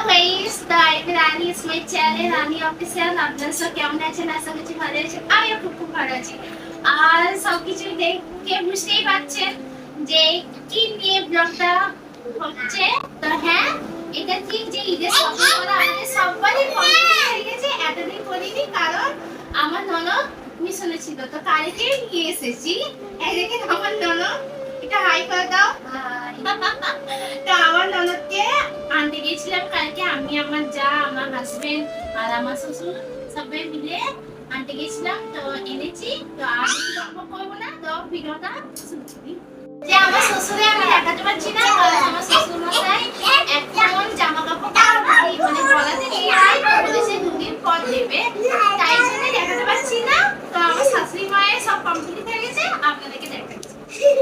Guys, Rani is my channel, Rani official. আপনারা সব কেমন আছেন? আশা করছি ভালো আছেন। আমিও খুব ভালো আছি। আর সবকিছু দেখে বুঝতেই পারছেন যে কি নিয়ে ব্লগটা হচ্ছে। তো হ্যাঁ, এটা ঠিক যে ঈদের শপিং করা আমাদের সবারই কমপ্লিট হয়ে গেছে। এতদিন করিনি কারণ আমার ননদ মিশনে ছিল, তো কালকে নিয়ে এসেছি। এই দেখেন আমার ননদ, এটা হাই করে দাও। তো আমার ননদকে আনতে গেছিলাম কালকে, আমি, আমার যা, আমার হাজবেন্ড আর আমার শ্বশুর সবাই মিলে আনতে গেছিলাম। তো এনেছি, তো আর কিছু গল্প করবো না, তো ভিডিওটা শুরু করি। যে আমার শ্বশুরে আমি দেখাতে পারছি না, কারণ আমার শ্বশুর মশাই এখন জামা কাপড় মানে গলাতে নিয়ে যায়, বলেছে 2 দিন পর দেবে, তাই জন্য দেখাতে পারছি না। তো আমার শাশুড়ি মায়ের সব কমপ্লিট হয়ে গেছে, আপনাদেরকে দেখাচ্ছি।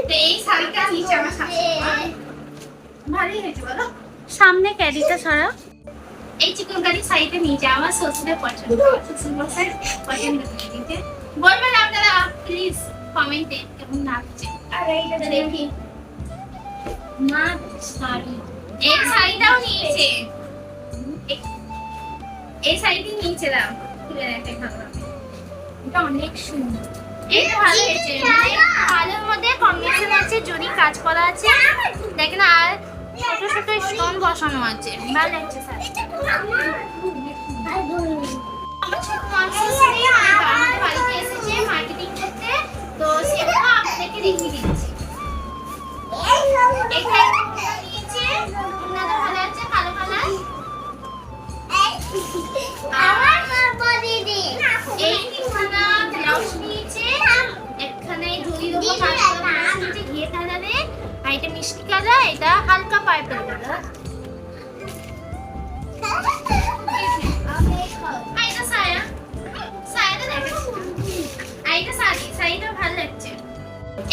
তো এই শাড়িটা নিচে আমার শাশুড়ি মা, ভালোই হয়েছে বলো। সামনে ক্যারিটা সরা। এই চিকনকারি শাড়িটা নিচে আমার শ্বশুরের পছন্দ, শ্বশুর মশাই পছন্দ করে। বলবেন আপনারা প্লিজ কমেন্টে কেমন লাগছে। আর এইটা দেখি মা শাড়ি, এই শাড়িটাও নিয়েছে, এই শাড়িটি নিয়েছে, দাও খুলে দেখাই ভালো হবে। এটা অনেক সুন্দর, এটা ভালো হয়েছে। কালোর মধ্যে কম্বিনেশন আছে, জরি কাজ করা আছে, দেখেন, আর ছোট ছোট স্টোন বসানো আছে, ভালো লাগছে শাড়িটা। আমার ছোট মাসি আমাদের বাড়িতে এসেছে মার্কেটিং করতে, তো সেগুলো আপনাদেরকে দেখিয়ে দিচ্ছি। এখানে নিয়েছে, ওনাদের ভালো আছে, কালো কালার। আমার দিদি এই তিনখানা ব্লাউজ নিয়েছে, একখানে জরি দেবো কাজ করা নিচে ঘিয়ে কালারে, আর এটা মিষ্টি কালার, এটা হালকা পার্পল কালার।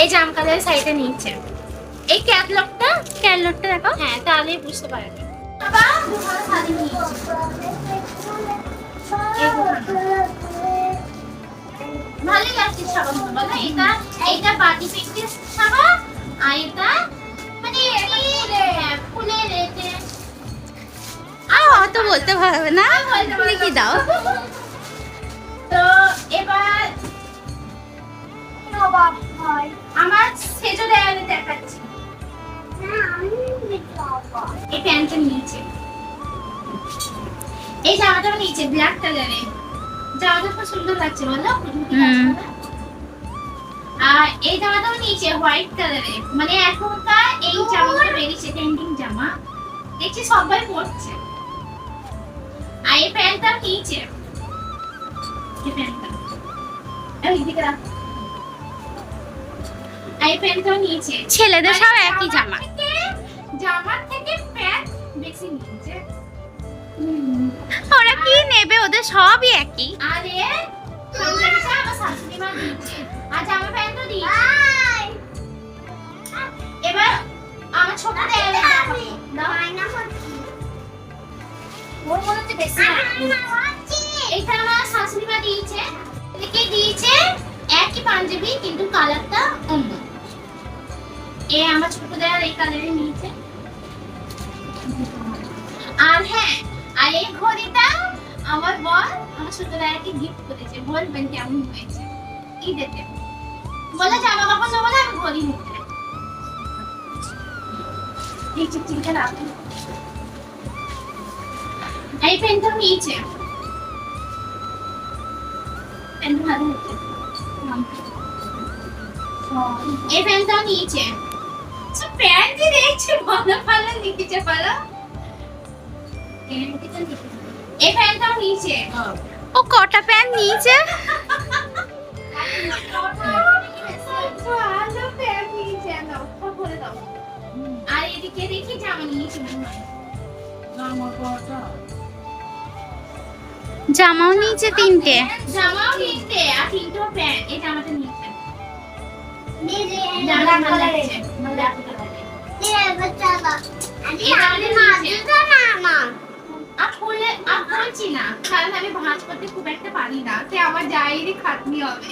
এই জাম কালারের শাড়িটা নিয়েছে। এই ক্যাটলগটা দেখো, হ্যাঁ তাহলেই বুঝতে পারবে। বাবা দুখানা শাড়ি নিয়েছে, ভালোই লাগছে সবার মতো বলো। এটা বাটি পিকটি ছাড়া, আর এটা মানে ফুলের রেটে আর অত বলতে পারবে না, লিখি দাও। তো এবার আমার সেজো দেয়ালে দেখাচ্ছি। এই প্যান্টটা নিয়েছে, এই জামাটাও নিয়েছে ব্ল্যাক কালারে, জামাটা খুব সুন্দর লাগছে বলো। আর এই জামাটাও নিয়েছে হোয়াইট কালারে, মানে এখনকার এই জামাগুলো বেরিয়েছে ট্রেন্ডিং জামা, দেখছি সবাই পরছে। আর এই প্যান্টটাও নিয়েছে, এই প্যান্টটা এইদিকে রাখো। এই প্যান্টটাও নিয়েছে, ছেলেদের সব একই জামা, জামার থেকে প্যান্ট বেশি নিয়েছে। ওরা কি নেবে, ওদের সবই একই। আরে পাঞ্জাবিটা আমার শাশুড়ি মা দিয়েছে, আর জামা প্যান্টও দিয়েছে। এবার আমার ছোট দেয়ালে দেখাবো, দাও আয়না হচ্ছে ওর মনে হচ্ছে বেশি এইটা আমার শাশুড়ি মা দিয়েছে, এদিকে দিয়েছে একই পাঞ্জাবি কিন্তু কালারটা অন্য। এ আমার ছোট দেয়াল এই কালারে নিয়েছে। আর হ্যাঁ, আর এই ঘড়িটা আমার বর আমার ছোট দেয়ালকে গিফট করেছে, বলবেন কেমন হয়েছে ঈদেতে। বলে জামা কাপড় নেবো না, আমি ঘড়ি নিতে। এই চিকচিকটা রাখুন। এই পেনটাও নিয়েছে, পেনটা ভালো হচ্ছে। এই পেনটাও নিয়েছে, সব প্যান্টই দেখছে, ভালো ভালো নিয়েছে ভালো। এই প্যান্টটাও নিয়েছে, ও কটা প্যান্ট নিয়েছে। আর এদিকে দেখি জামা নিয়েছে, জামাও নিয়েছে 3টে, জামাও নিয়েছে আর 3টো প্যান্ট। এই জামাটা নিয়েছে, আমি ভাঁজ করতে খুব একটা পারি না, সে আমার যাইরই খাটনি হবে।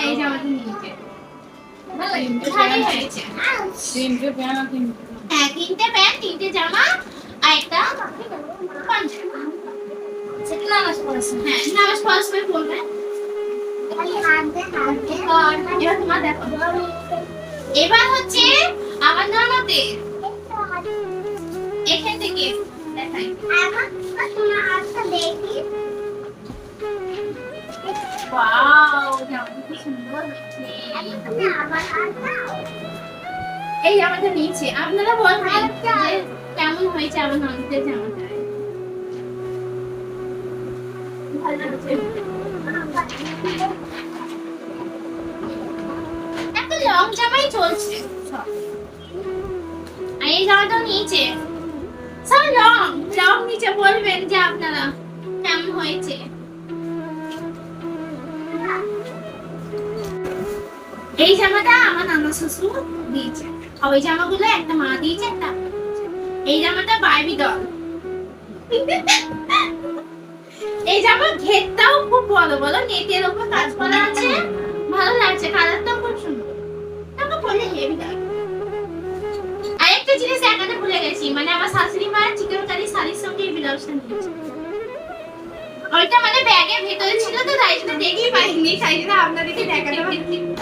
এই জামাটা নিয়েছে, ভালোই হয়েছে। হ্যাঁ 3টে প্যান্ট 3টে জামা, আর একটা হ্যাঁ নামাজ পড়ার সময় পড়বে। এবার তোমার দেখো, এবার হচ্ছে আমার ননদের এখান থেকে দেখাই। ওয়াও, জামাটা কি সুন্দর হয়েছে। এই জামাটা নিয়েছে, আপনারা বলবেন যে কেমন হয়েছে আমার ননদের জামাটা। ভালো লাগছে। একটা লং জামাই চলছে সব। আর এই জামাটাও নিয়েছে, সব লং লং নিচে, বলবেন যে আপনারা কেমন হয়েছে। এই জামাটা আমার নানা শ্বশুর দিয়েছে, আর ওই জামাগুলো একটা মা দিয়েছে, একটা এই জামাটা বারবি ডল। এই জামার ঘেরটাও খুব বড় বড়, নেটের উপর কাজ করা আছে, ভালো লাগছে, কালারটাও খুব সুন্দর। তাকে পরলে হেভি লাগে। আরেকটা জিনিস দেখাতে ভুলে গেছি, মানে আমার শাশুড়ি মা চিকেন কারি শাড়ির সঙ্গে এই ব্লাউজটা নিয়েছে। ওইটা মানে ব্যাগের ভেতরে ছিল তো, তাই জন্য দেখেই পাইনি, তাই জন্য আপনাদেরকে দেখাতে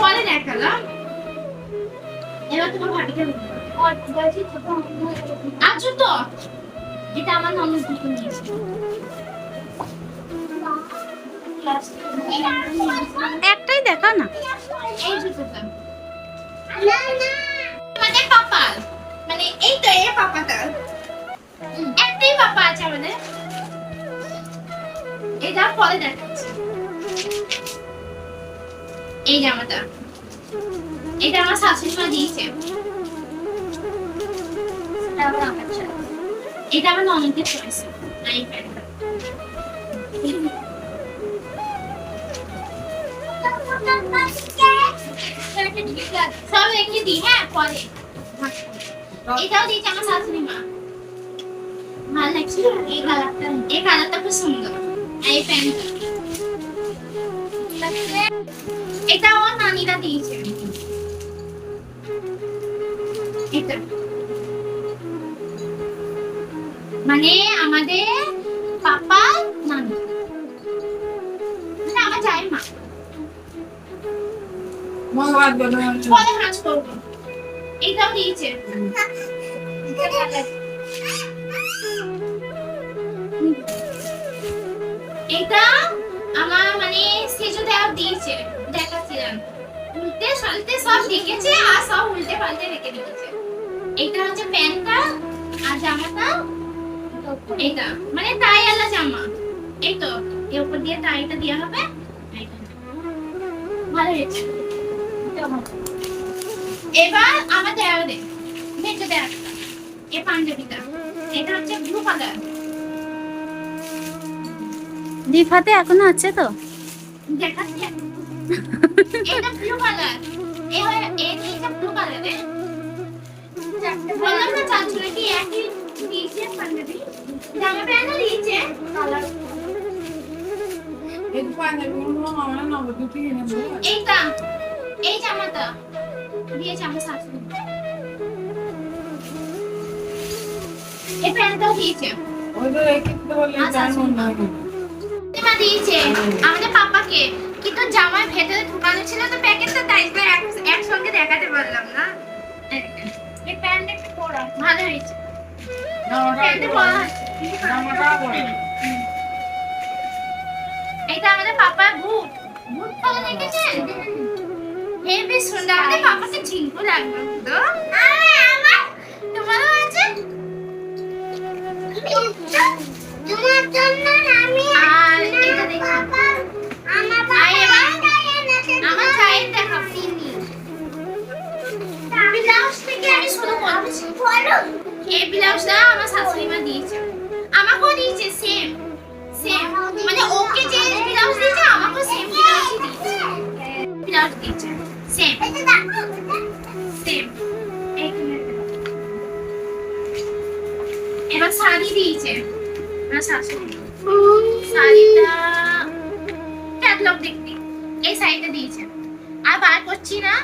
পরে দেখালাম। এবার তোমার ভাবিটা আছো তো, এটা আমার ননদ দুটো নিয়েছে। একটাই দেখাও না। এই জুতোটা আমাদের পাপার, মানে এই তো এই পাপাটা, একটাই পাপা আছে আমাদের। এটা পরে দেখাচ্ছি। এই জামাটা, এটা আমার শাশুড়ি মা দিয়েছে। এটা আমার ননদের চয়েস। এই প্যান্টটা সব রেখে দিই, হ্যাঁ পরে। এটাও দিয়েছে আমার শাশুড়ি মা, ভালো লাগছে। এই কালারটা, এই কালারটা খুব সুন্দর। এই প্যান্টটা, এটা আমার নানিরা দিয়েছে। এটা মানে আমাদের পাপা নানি, মানে আমার জায়ের মা। পরে ভাঁজ করবো। এটাও দিয়েছে। এটা আমার মানে সেজো দেওয়া দিয়েছে, দেখাচ্ছিলাম। উল্টে সালটে সব দেখেছে আর সব উল্টে পাল্টে রেখে দিয়েছে। এটা হচ্ছে প্যান্টটা আর জামাটা, এটা মানে টাই আলা জামা। এই তো এর উপর দিয়ে টাইটা দেওয়া হবে। ভালো হয়েছে। এবার আমাদের ভেতরে একটা এই পাঞ্জাবিটা, এটা হচ্ছে ব্লু কালার। দিফাতে এখনো আছে তো? দেখাচ্ছি, এটা ব্লু কালার। এটা ব্লু কালারে বললাম না, চাচুরা কি একই দিয়েছে পাঞ্জাবি, জামা প্যান্ট দিয়েছে কালার। এইটা এই জামাটা দিয়েছে আমার শাশুড়ি, এই প্যান্টটাও দিয়েছে দিয়েছে আমাদের পাপাকে। কিন্তু জামার ভেতরে ঢুকানো ছিল তো প্যাকেটটা, তাই একসঙ্গে দেখাতে পারলাম না। এই প্যান্ট একটু পরা ভালো হয়েছে, এটা আমাদের পাপার বুট, বুট পরে দেখেছেন, হেভি সুন্দর। আমাদের পাপাকে ঝিঙ্কু লাগবে তো। তোমারও আছে? আর এটা দেখো, আমার চায়ের দেখা ব্লাউজ থেকে আমি শুরু করছি। এই ব্লাউজটা আমার শাশুড়ি মা দিয়েছে, আমাকেও দিয়েছে সেম সেম, মানে ওকে যে ব্লাউজ দিয়েছে আমাকেও সেম ব্লাউজই দিয়েছে, ব্লাউজ দিয়েছে সেম সেম। এবার শাড়ি দিয়েছে আমার শাশুড়ি, শাড়িটা ক্যাটালগ দেখতে এই শাড়িটা দিয়েছে। আর বার করছি না,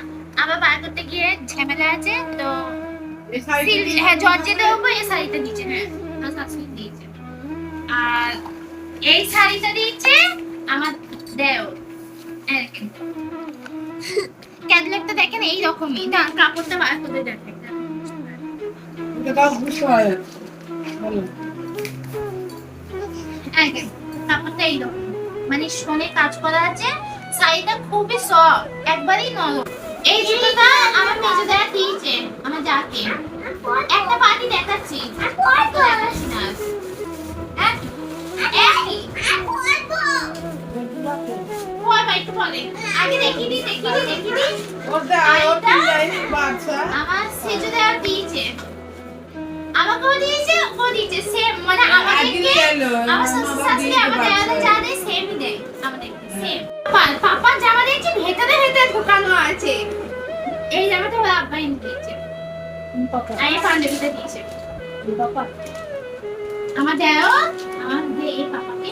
আবার বার করতে গিয়ে ঝামেলা আছে তো। হ্যাঁ জর্জেটের উপর এই শাড়িটা দিয়েছে, হ্যাঁ আমার শাশুড়ি দিয়েছে। আর এই শাড়িটা দিয়েছে আমার দেও। ক্যাটলগটা দেখেন এই রকমই, কাপড়টা বার করে দেখেন। এটা দাও বুঝতে হয় বলো কাপড়টা এই রকম, মানে সোনে কাজ করা আছে। শাড়িটা খুবই সফট, একবারই নরম। এই জুতোটা আমার মেজোদা দিয়েছে আমার যাকে। একটা পার্টি দেখাচ্ছি, দেখাচ্ছি না একই একটু পরে আগে দেখিয়ে দিই। ওটা আর ডিজাইন বাচ্চা আমার সেজোদা দিয়েছে, আমাকেও দিয়েছে, ও দিয়েছে সেম, মানে আমাদেরকে আমার শাশুড়ি আমাদের আলাদা যা দেয় সেমই দেয় আমাদেরকে সেম। পাপার জামা দেখছি ভেতরে ভেতরে ঢোকানো আছে। এই জামাটা ওর আব্বা এনে দিয়েছে, এই পাঞ্জাবিটা দিয়েছে আমার দেও। আমার এই পাপাকে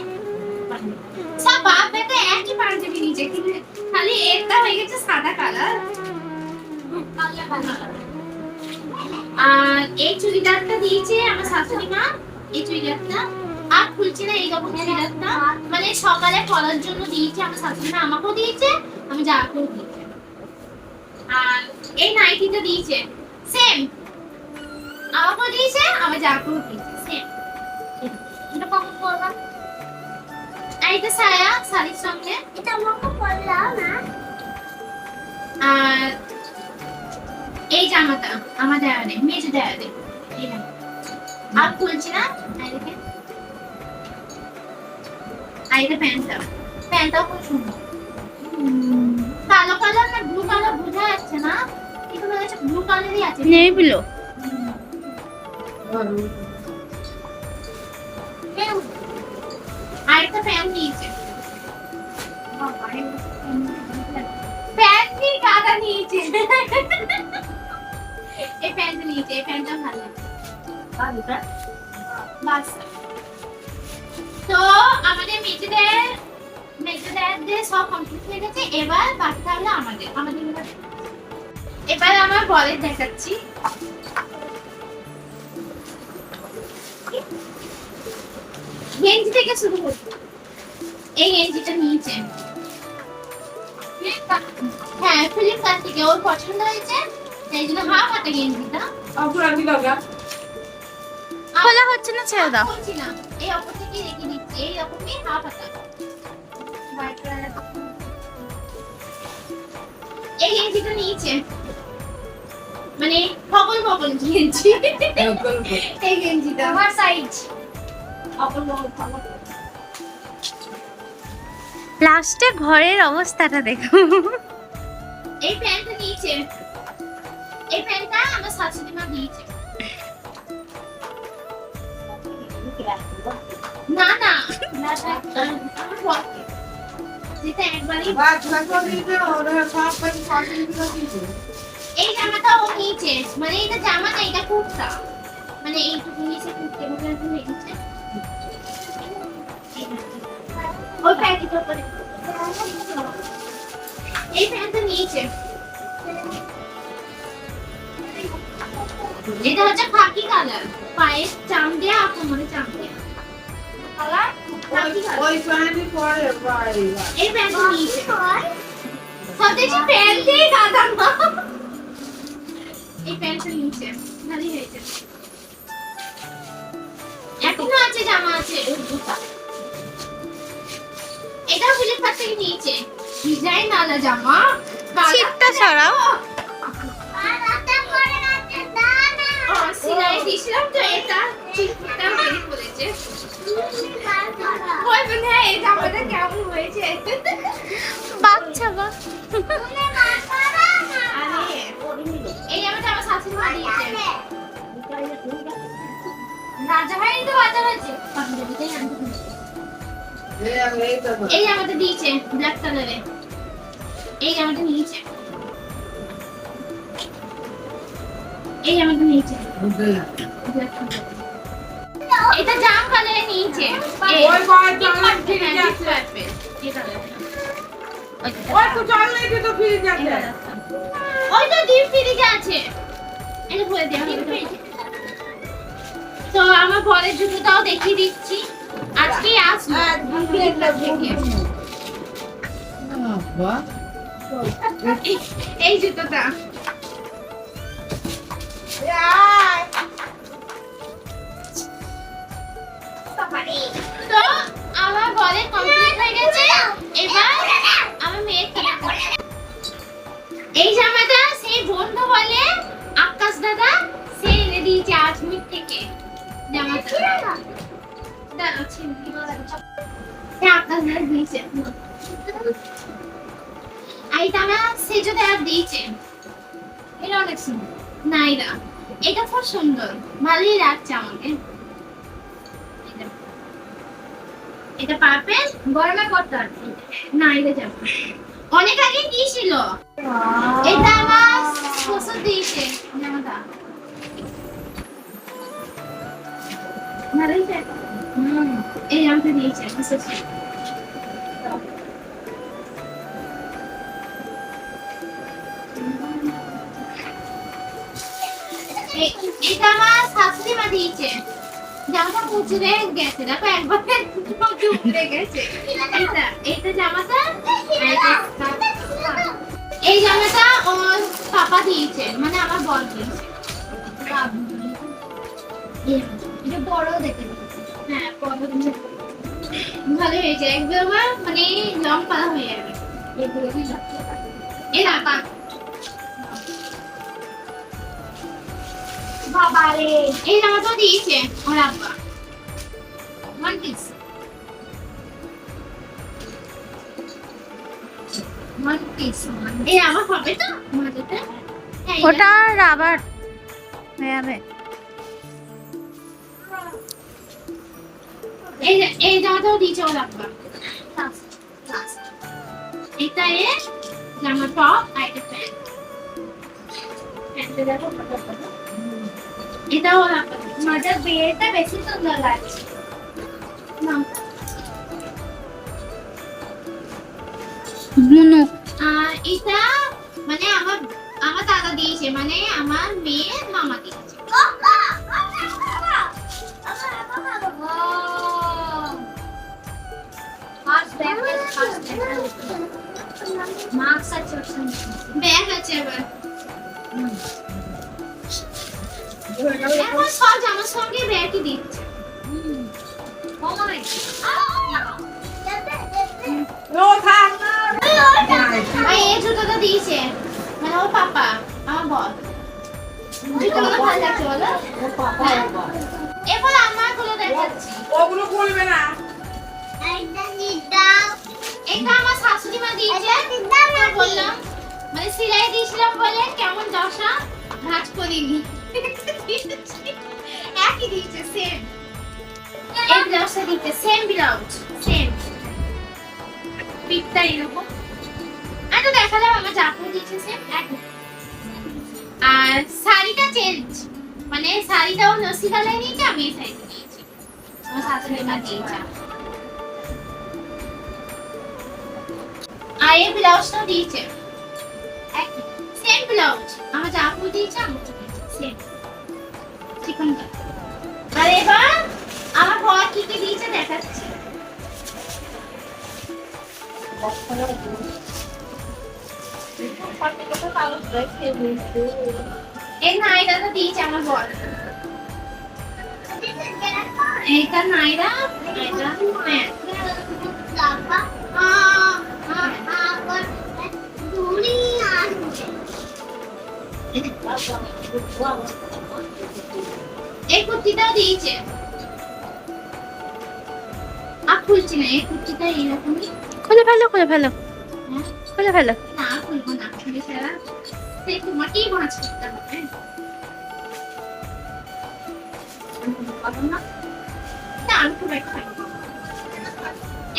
সব বাপ বেটা একই পাঞ্জাবি নিয়েছে, কিন্তু খালি এটা হয়ে গেছে সাদা কালার। আর এই চুড়িদারটা দিয়েছে আমার শাশুড়ি মা, এই চুড়িদারটা আর খুলছি না, এইরকম চুড়িদারটা মানে সকালে পরার জন্য দিয়েছে আমার শাশুড়ি মা, আমাকেও দিয়েছে, আমি যাকেও দিয়েছে। আর এই নাইটিটা দিয়েছে সেম, আমাকেও দিয়েছে, আমার যাকেও দিয়েছে সেম। এটা কখন পরলাম? আর এটা সায়া, শাড়ির সঙ্গে এটা আমাকে পরলাম না। আর এই জামাটা আমার দেয়ালে, মেজো দেয়ালে, এই জামাটা আর খুলছি না। আর এটা প্যান্টটাও খুব সুন্দর, কালো কালার না ব্লু কালার বোঝা যাচ্ছে না, কিন্তু মনে হচ্ছে ব্লু কালারই আছে। Navy blue. আর একটা প্যান্ট নিয়েছে, প্যান্ট নিয়ে গাদা নিয়েছে। এই প্যান্ট নিয়েছে, এই প্যান্টটা ভালো লাগে। বাস তো আমাদের মেজোদের সব কমপ্লিট হয়ে গেছে। এবার বাকি তাহলে আমাদের এবার আমার বলের দেখাচ্ছি। গেঞ্জি থেকে শুরু করছি। এই গেঞ্জিটা নিয়েছে, হ্যাঁ ফ্লিপকার্ট থেকে, ওর পছন্দ হয়েছে তাই জন্য হাফ হাতে গেঞ্জিটা। অপরাধী লাগা খোলা হচ্ছে না, ছেড়ে দাও। বলছি না, এই অপর থেকে রেখে দিচ্ছি, এই রকমই হাফ হাতা। এই গেঞ্জিটা নিয়েছে, মানে ফবল গেঞ্জি। এই গেঞ্জিটা আমার সাইজ ফবল। লাস্টে ঘরের অবস্থাটা দেখো। এই প্যান্টটা নিয়েছে, এই প্যান্টটা আমার শাশুড়ি মা দিয়েছে। না না আমার বরকে, যেটা একবারই। এই জামাটা ও নিয়েছে, মানে এটা জামা না, এটা কুর্তা, মানে এইটুকু নিচে কুর্তে মতো নিয়েছে। ওই প্যান্টের উপরে এই প্যান্টটা নিয়েছে, এটা হচ্ছে খাকি কালার, পায়ে চাম দেয়া, কোমরে চাম দেয়া কালার খাকি কালার। ওই প্যান্টই পরে ভাই এই প্যান্টটা নিয়েছে, সব দেখছি প্যান্ট দিয়ে গাদা না। এই প্যান্টটা নিয়েছে, ভালো হয়েছে। এখনো আছে জামা আছে ওর দুটা। এটাও ফ্লিপকার্ট থেকে নিয়েছে, ডিজাইন আলা জামা। শীতটা সরাও। সিলাই দিয়েছিলাম তো, এটা চিকটা মেরে পড়েছে। বলবেন হ্যাঁ এই জামাটা কেমন হয়েছে। বাচ্চা বা আরে এই জামাটা আমার শাশুড়ি মা দিয়েছে। রাজা ভাই তো বাচ্চা হয়েছে, পাঞ্জাবিটাই আনতে বলেছে। এই জামাটা দিয়েছে ব্ল্যাক কালারে, এই জামাটা নিয়েছে, এই জামাটা নিয়েছে ব্ল্যাক কালার। এটা জাম কালারে নিয়েছে, এই ওই বয় পিঙ্ক কালার কালার, ঠিক হ্যাঁ, আছে। এই কালার। ওই তো জল লেগে তো ফ্রিজ আছে ওই তো ডিপ ফ্রিজে আছে, এটা বলে দেওয়া হবে। তো আমার পরের জুতোটাও দেখিয়ে দিচ্ছি, আজকে আসলো। দোকান থেকে। বাহ এই জুতোটা তো আমার বলে কমপ্লিট হয়ে গেছে। এবার আমার মেয়ের কেনাকাটা। এই জামাটা সেই বন্ধু বলে আকাশ দাদা সে এনে দিয়েছে আজমির থেকে জামাটা। দাঁড়াও ছিনতে আকাশ দাদা দিয়েছে। এইটা আমার সেজো দেওয়া দিয়েছে। এটা অনেক সুন্দর না, এটা খুব সুন্দর, ভালোই লাগছে আমাকে। এটা পারপেল গরমে করতে না, এটা যাবে অনেক আগে দিয়েছিল। এটা আমার শ্বশুর দিয়েছে জামাটা। ভালোই থাকে। এই জামাটা দিয়েছে আমার শ্বশুর। এটা আমার শাশুড়ি মা দিয়েছে। জামাটা মুচড়ে গেছে, দেখো একবার উপরে গেছে। এটা জামাটা এই জামাটা ওর পাপা দিয়েছে, মানে আমার বর দিয়েছে। এটা বড় দেখে হ্যাঁ বড় ভালো হয়েছে। একদম মানে লং পালা হয়ে যাবে। এরা বাবারে এই জামাটা দিয়েছে ওর আব্বা। ওয়ান পিস এই আমার হবে তো মাঝেতে। ওটা রাবার হয়ে যাবে। এই জামাটাও দিয়েছে ওর আব্বা। এটা এর জামা টপ আর এটা প্যান্ট। প্যান্টে দেখো এটা ওর আব্বা। মাঝের বিয়েটা বেশি সুন্দর লাগছে না। মুনু এটা মানে আমার দাদা দিয়েছে, মানে আমার মেয়ের মামা দিয়েছে। ব্যাগ আছে এবার। এখন সব জামার সঙ্গে ব্যাগই দিচ্ছে। এই জুতোটা দিয়েছে মানে ওর পাপা আমার বল। জুতোগুলো ভালো লাগছে বলো। এরপর আমার গুলো দেখাচ্ছি। ওগুলো খুলবে না। এটা আমার শাশুড়ি মা দিয়েছে। বললাম মানে সিলাই দিয়েছিলাম বলে কেমন দশা ভাঁজ করিনি। একই দিয়েছে সেম। এই ব্লাউজটা দিয়েছে সেম ব্লাউজ সেম পিঠটা এরকম। আর তো দেখালাম আমার জাপু দিয়েছে সেম একই। আর শাড়িটা চেঞ্জ, মানে শাড়িটাও লস্যি কালার নিয়েছে, আমি এই সাইজ নিয়েছি। আমার শাশুড়ি মা দিয়েছে। আর এই ব্লাউজটাও দিয়েছে একই সেম ব্লাউজ। আমার জাপু দিয়েছে আমাকে সেম চিকন। আর এবার আমার বর কি কি দিয়েছে দেখাচ্ছি। এই নাইরাটা দিয়েছে আমার বর। এইটা নাইরা, এটা প্যান্ট। এই কুর্তিটাও দিয়েছে। আর খুলছি না, এই কুর্তিটা এরকমই। খুলে ফেলো খুলে ফেলো হ্যাঁ? খুলে ফেলো। না খুলবো না, খুলে ফেলা সেই তোমাকেই ভাঁজ করতে হবে। না আমি খুব একটা খাইনি।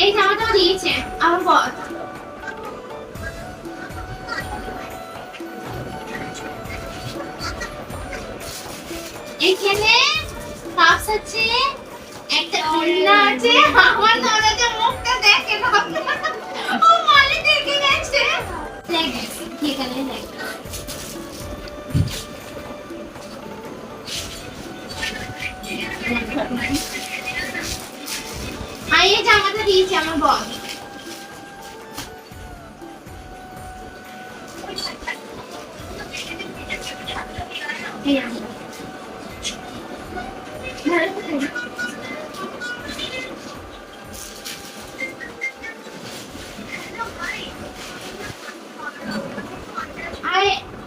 এই জামাটাও দিয়েছে আমার বর। এখানে কাপস আছে, একটা ওড়না আছে। আমার ননদের মুখটা দেখে না, ও মানে দেখে গেছে। লেগেছে এখানে লেগেছে। আর এই জামাটা দিয়েছে আমার বর। এই আমার।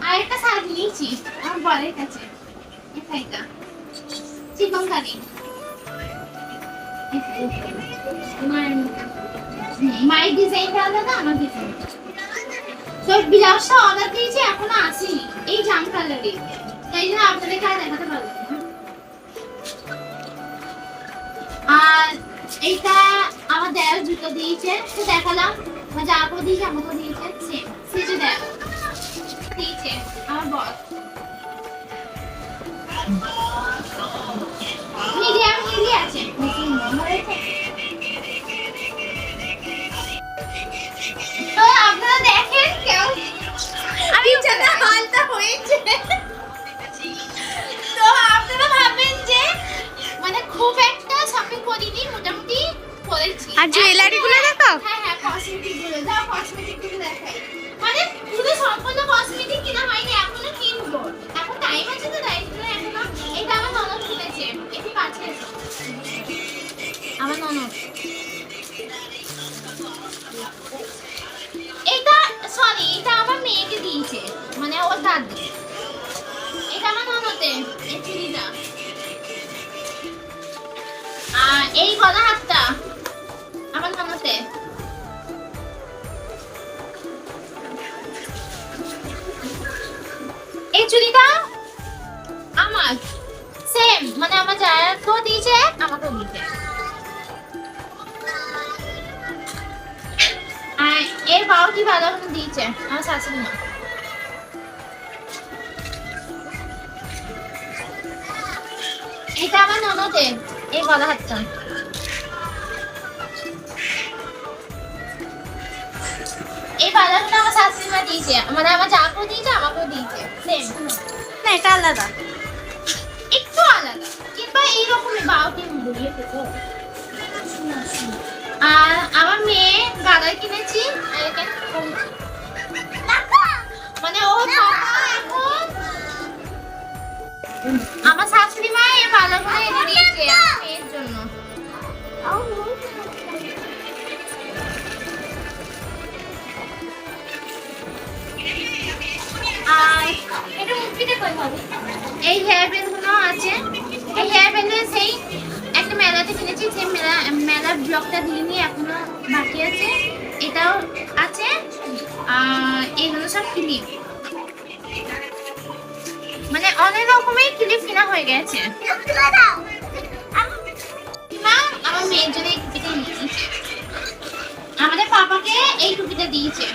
আরেকটা শাড়ি নিয়েছি আমার বরের কাছে। এটা চিকনকারি মায়ের ডিজাইনটা আলাদা, আমার ডিজাইন। তো ব্লাউজটা অর্ডার দিয়েছি, এখনো আসেনি। এই জাম কালারে, তাই জন্য আপনাদেরকে আর দেখাতে পারবো না। আর এইটা আমার দেওয়ার জুতো দিয়েছে, তো দেখালাম। যাকেও দিয়েছে আমাকেও দিয়েছে, সেম সেজে দেয় দিয়েছে আমার বর। মিডিয়াম হিলই আছে। তো আপনারা দেখেন কেমন আমি জানা হালটা হয়েছে। তো আপনারা ভাবেন যে মানে খুব একটা শপিং করিনি, মোটামুটি করেছি। আর জুয়েলারি গুলো দেখো। হ্যাঁ হ্যাঁ, কসমেটিক গুলো দাও, কসমেটিক গুলো দেখাই। মানে পুরো সম্পূর্ণ কসমেটিক কিনা হয়নি, এখনো কিনবো। এখন টাইম আছে তো, তাই জন্য এখনো। এটা আমার ননদ কিনেছে, একটু কাছে এসো। আমার ননদ এটা, সরি এটা আমার মেয়েকে দিয়েছে, মানে ওর দাদি। এটা আমার ননদের, এই চুড়িটা। আর এই গলা হাতটা আমার ননদের। এই চুড়িটা আমার, সেম মানে আমার জায়াকেও দিয়েছে, আমাকেও দিয়েছে। আর এর বাউটি ভালো দিয়েছে আমার শাশুড়ি মা। এটা আমার ননদের, এই গলা হাতটা। এই বালাটা আমার শাশুড়ি মা দিয়েছে, মানে আমার জাকেও দিয়েছে, আমাকেও দিয়েছে, সেম। না এটা আলাদা। একটু আলাদা, কিংবা এইরকমই বাউটি মুড়িয়ে ফেলবো। আর আমার মেয়ে গাড়ার কিনেছি, আর এখানে মানে ও এখন আমার শাশুড়ি মা এই বালাগুলো এনে দিয়েছে আমার মেয়ের জন্য। আর এটা মুক্তিতে কই হবে। এই হেয়ার ব্যান্ড গুলো আছে, এই হেয়ার ব্যান্ডে সেই একটা মেলাতে কিনেছি, সেই মেলা ব্লগটা দিইনি, এখনো বাকি আছে। এটাও আছে। আর এগুলো সব ক্লিপ, মানে অনেক রকমের ক্লিপ কেনা হয়ে গেছে। মা আমার মেয়ের জন্য এই টুপিটা নিয়েছে, আমাদের পাপাকে এই টুপিটা দিয়েছে।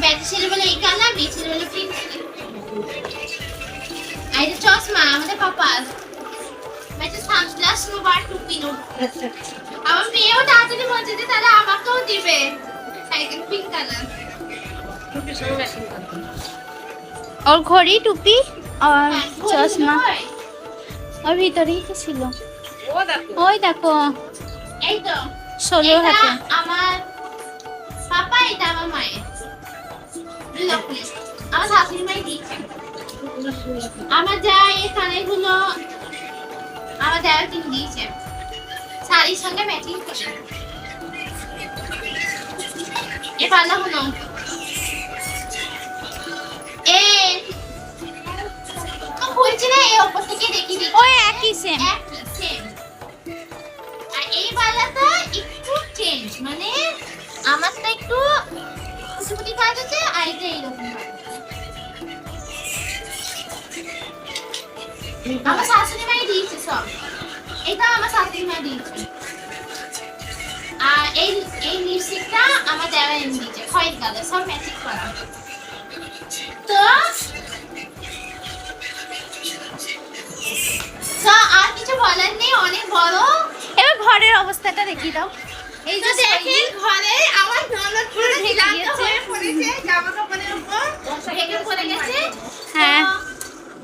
ব্যাটি ছেলে বলে এই কালার, মেয়ে ছেলে বলে পিঙ্ক। আর এটা চশমা আমাদের পাপার, এটা সানগ্লাস নোবার টুপি নো। আমার মেয়েও তাড়াতাড়ি বলছে যে তাহলে আমাকেও দিবে, সাইকেল পিঙ্ক কালার। ওর ঘড়ি, টুপি আর হ্যাঁ, চশমা ওর ভিতরেই তো ছিল। ওই দেখো এই তো 16 এটা হাতে। আমার পাপা, এটা আমার মায়ের। আমার শাশুড়ি মাই দিয়েছে। আমার যা এই কানেরগুলো আমার দেওয়ার কিনে দিয়েছে, শাড়ির সঙ্গে ম্যাচিং করে। এ পাল্লাগুলো বলছি না, এই ওপর থেকে দেখি দিই ওই একই সেম। একই সেম। আর এই পাল্লাটা একটু চেঞ্জ, মানে আমারটা একটু কুচি কাজ আছে, আর এটা এইরকম। আমার শাশুড়ি মাই দিয়েছে সব, এটা আমার শাশুড়ি মা দিয়েছে। আর এই লিপস্টিকটা আমার দেওয়া এনে দিয়েছে, হোয়াইট কালার, সব ম্যাচিং করা। তো আর কিছু বলার নেই, অনেক বড়। এবার ঘরের অবস্থাটা দেখিয়ে দাও। এই যে দেখেন ঘরে আমার ননদ পুরো ঢিলান্ত হয়ে পড়েছে, জামা কাপড়ের উপর ঢেকে পড়ে গেছে। হ্যাঁ। তো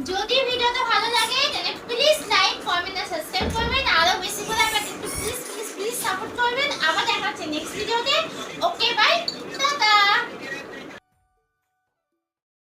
যদি ভিডিওটা ভালো লাগে তাহলে প্লিজ লাইক, কমেন্ট আর সাবস্ক্রাইব করবেন। আরো বেশি করে আমাকে একটু প্লিজ প্লিজ প্লিজ সাপোর্ট করবেন। আবার নেক্সট ভিডিওতে। Okay bye.